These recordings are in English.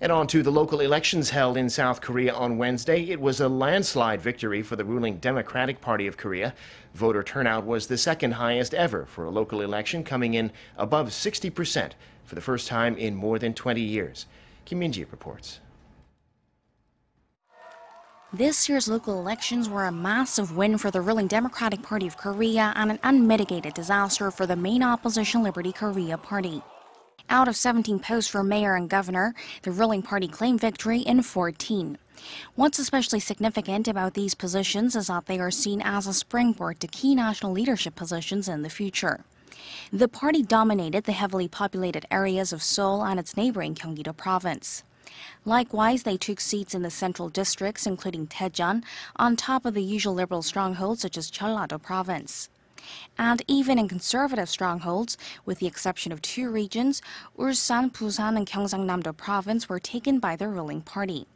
And on to the local elections held in South Korea on Wednesday. It was a landslide victory for the ruling Democratic Party of Korea. Voter turnout was the second highest ever for a local election, coming in above 60% for the first time in more than 20 years. Kim Min-ji reports. This year's local elections were a massive win for the ruling Democratic Party of Korea and an unmitigated disaster for the main opposition Liberty Korea Party. Out of 17 posts for mayor and governor, the ruling party claimed victory in 14. What's especially significant about these positions is that they are seen as a springboard to key national leadership positions in the future. The party dominated the heavily populated areas of Seoul and its neighboring Gyeonggi-do Province. Likewise, they took seats in the central districts, including Daejeon, on top of the usual liberal strongholds such as Gyeonggi-do Province. And even in conservative strongholds, with the exception of two regions, Ulsan, Busan, and Gyeongsangnam-do Province were taken by the ruling party.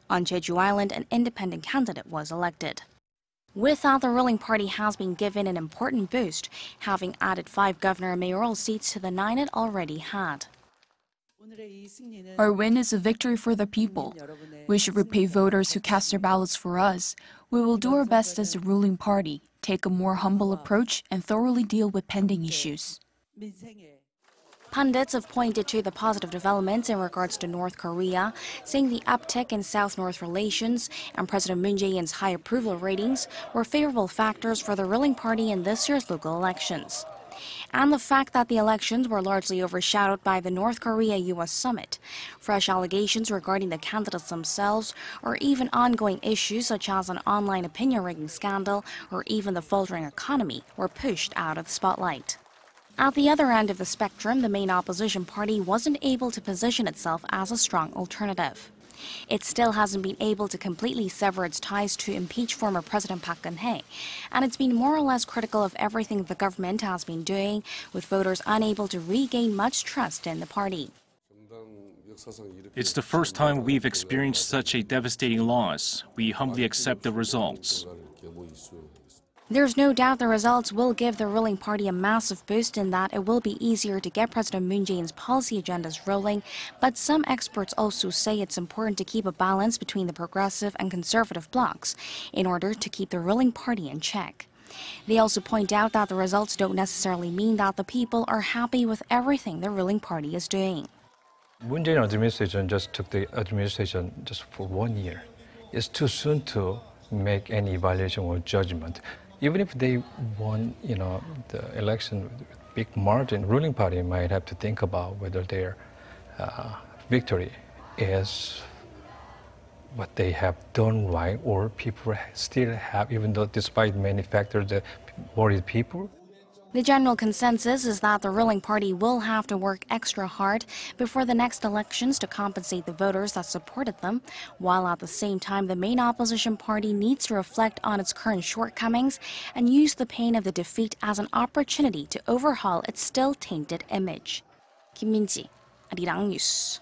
On Jeju Island, an independent candidate was elected. With that, the ruling party has been given an important boost, having added 5 governor and mayoral seats to the 9 it already had. Our win is a victory for the people. We should repay voters who cast their ballots for us. We will do our best as the ruling party, take a more humble approach, and thoroughly deal with pending issues. Pundits have pointed to the positive developments in regards to North Korea, saying the uptick in South-North relations and President Moon Jae-in's high approval ratings were favorable factors for the ruling party in this year's local elections. And the fact that the elections were largely overshadowed by the North Korea-US summit, fresh allegations regarding the candidates themselves, or even ongoing issues such as an online opinion rigging scandal or even the faltering economy were pushed out of the spotlight. At the other end of the spectrum, the main opposition party wasn't able to position itself as a strong alternative. It still hasn't been able to completely sever its ties to impeach former President Park Geun-hye, and it's been more or less critical of everything the government has been doing, with voters unable to regain much trust in the party. It's the first time we've experienced such a devastating loss. We humbly accept the results. There's no doubt the results will give the ruling party a massive boost in that it will be easier to get President Moon Jae-in's policy agendas rolling, but some experts also say it's important to keep a balance between the progressive and conservative blocs in order to keep the ruling party in check. They also point out that the results don't necessarily mean that the people are happy with everything the ruling party is doing. Moon Jae-in administration just took the administration just for 1 year. It's too soon to make any evaluation or judgment. Even if they won, the election with big margin, ruling party might have to think about whether their victory is what they have done right, or people still have, even though despite many factors that worried people. The general consensus is that the ruling party will have to work extra hard before the next elections to compensate the voters that supported them, while at the same time the main opposition party needs to reflect on its current shortcomings and use the pain of the defeat as an opportunity to overhaul its still tainted image. Kim Min-ji, Arirang News.